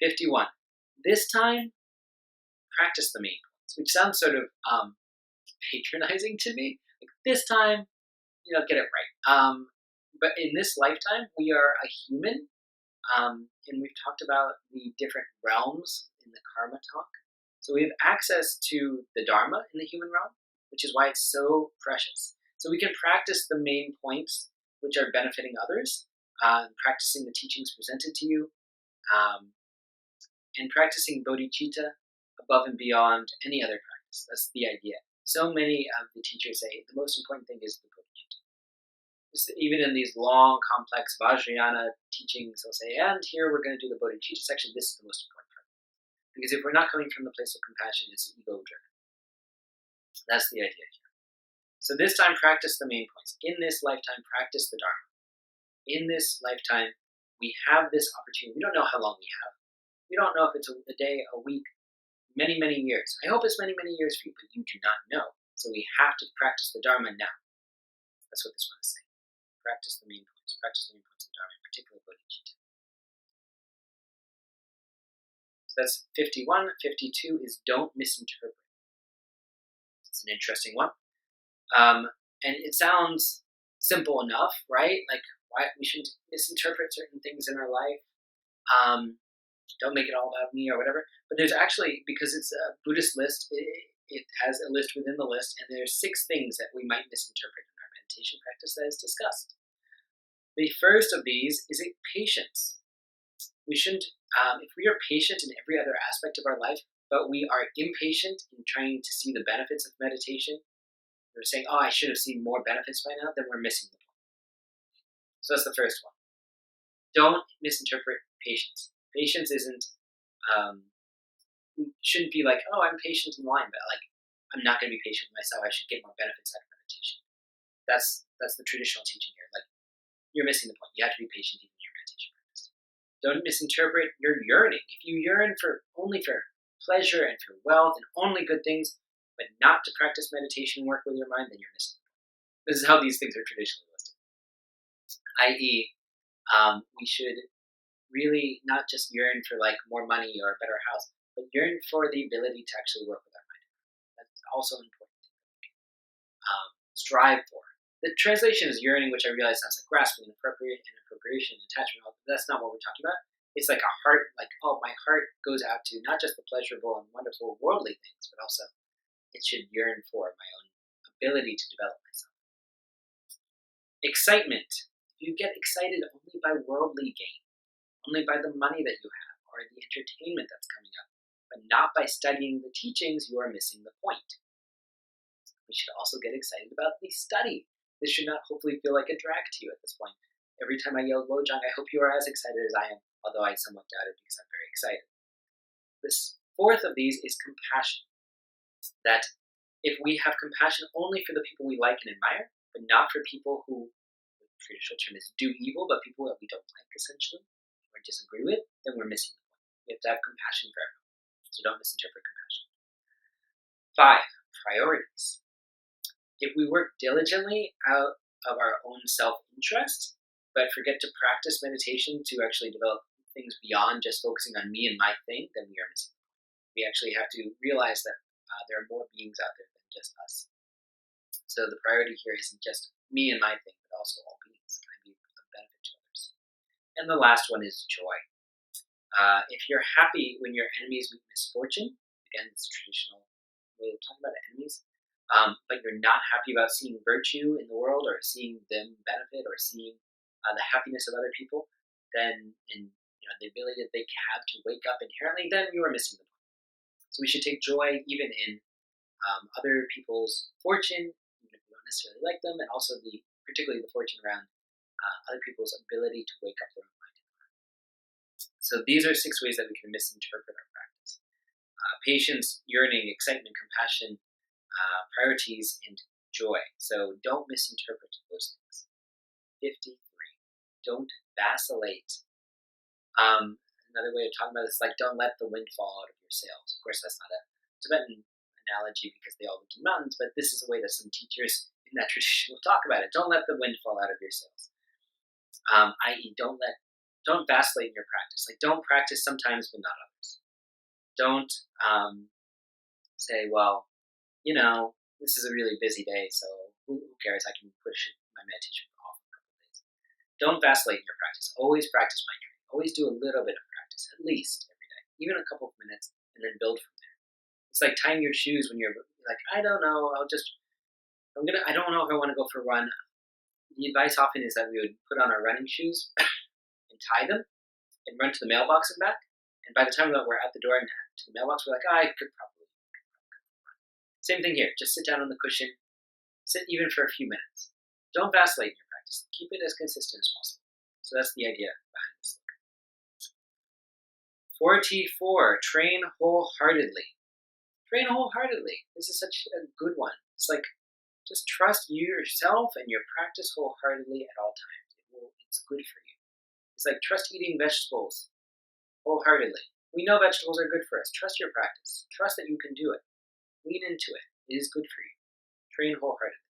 51. This time, practice the main points, which sounds sort of patronizing to me. Like, this time, get it right. But in this lifetime, we are a human, and we've talked about the different realms in the karma talk. So we have access to the Dharma in the human realm, which is why it's so precious. So we can practice the main points which are benefiting others, practicing the teachings presented to you, and practicing bodhicitta above and beyond any other practice. That's the idea. So many of the teachers say the most important thing is the bodhicitta. Even in these long, complex Vajrayana teachings, they'll say, and here we're going to do the bodhicitta section. This is the most important part. Because if we're not coming from the place of compassion, it's ego-driven. That's the idea here. So this time, practice the main points. In this lifetime, practice the Dharma. In this lifetime, we have this opportunity. We don't know how long we have. We don't know if it's a day, a week, many, many years. I hope it's many, many years for you, but you do not know. So we have to practice the Dharma now. That's what this one is saying. Practice the main points. Practice the main points of the Dharma, in particular bodhicitta. So that's 51. 52 is don't misinterpret. It's an interesting one. And it sounds simple enough, right? Like, why we shouldn't misinterpret certain things in our life. Don't make it all about me or whatever. But there's actually, because it's a Buddhist list, it has a list within the list, and there's 6 things that we might misinterpret in our meditation practice that is discussed. The first of these is patience. We shouldn't, if we are patient in every other aspect of our life, but we are impatient in trying to see the benefits of meditation, we're saying, I should have seen more benefits by now, then we're missing the point. So that's the first one. Don't misinterpret patience. Patience isn't, we shouldn't be like, I'm patient in line, but like, I'm not going to be patient with myself. I should get more benefits out of meditation. That's the traditional teaching here. Like, you're missing the point. You have to be patient even in your meditation practice. Don't misinterpret your yearning. If you yearn only for pleasure and for wealth and only good things, but not to practice meditation and work with your mind, then you're missing the point. This is how these things are traditionally listed. I.e., we should really not just yearn for like more money or a better house, but yearn for the ability to actually work with our mind. That's also an important thing that we can strive for. The translation is yearning, which I realize sounds like grasping and appropriation and attachment. That's not what we're talking about. It's like a heart, like, my heart goes out to not just the pleasurable and wonderful worldly things, but also it should yearn for my own ability to develop myself. Excitement. If you get excited only by worldly gain, only by the money that you have or the entertainment that's coming up, but not by studying the teachings, you are missing the point. We should also get excited about the study. This should not hopefully feel like a drag to you at this point. Every time I yell Lojang, I hope you are as excited as I am, although I somewhat doubt it because I'm very excited. This fourth of these is compassion. That if we have compassion only for the people we like and admire, but not for people who, the traditional term is do evil, but people that we don't like essentially, or disagree with, then we're missing the point. We have to have compassion for everyone. So don't misinterpret compassion. 5, priorities. If we work diligently out of our own self-interest, but forget to practice meditation to actually develop things beyond just focusing on me and my thing, then we are missing the point. We actually have to realize that there are more beings out there than just us. So the priority here isn't just me and my thing, but also all beings. Can I be of benefit to others? And the last one is joy. If you're happy when your enemies meet misfortune, again, it's a traditional way of talking about enemies, but you're not happy about seeing virtue in the world or seeing them benefit or seeing the happiness of other people, then in the ability that they have to wake up inherently, then you are missing the point. So we should take joy even in other people's fortune, even if we don't necessarily like them, and also particularly the fortune around other people's ability to wake up their own mind. So these are 6 ways that we can misinterpret our practice. Patience, yearning, excitement, compassion, priorities, and joy. So don't misinterpret those things. 53. Don't vacillate. Another way of talking about this is like, don't let the wind fall out of your sails. Of course, that's not a Tibetan analogy because they all lived in mountains, but this is a way that some teachers in that tradition will talk about it. Don't let the wind fall out of your sails. I.e., don't let don't vacillate in your practice. Like, don't practice sometimes but not others. Don't say, well, this is a really busy day, so who cares? I can push my meditation off a couple of days. Don't vacillate in your practice. Always practice mind training. Always do a little bit of practice, at least every day, even a couple of minutes, and then build from there. It's like tying your shoes when you're like, I don't know, I don't know if I want to go for a run. The advice often is that we would put on our running shoes and tie them and run to the mailbox and back. And by the time we're at the door and to the mailbox, we're like, I could probably run. Same thing here. Just sit down on the cushion. Sit even for a few minutes. Don't vacillate in your practice. Keep it as consistent as possible. So that's the idea behind this look. 44. Train wholeheartedly. Train wholeheartedly. This is such a good one. It's like, just trust yourself and your practice wholeheartedly at all times. It's good for you. It's like trust eating vegetables wholeheartedly. We know vegetables are good for us. Trust your practice. Trust that you can do it. Lean into it. It is good for you. Train wholeheartedly.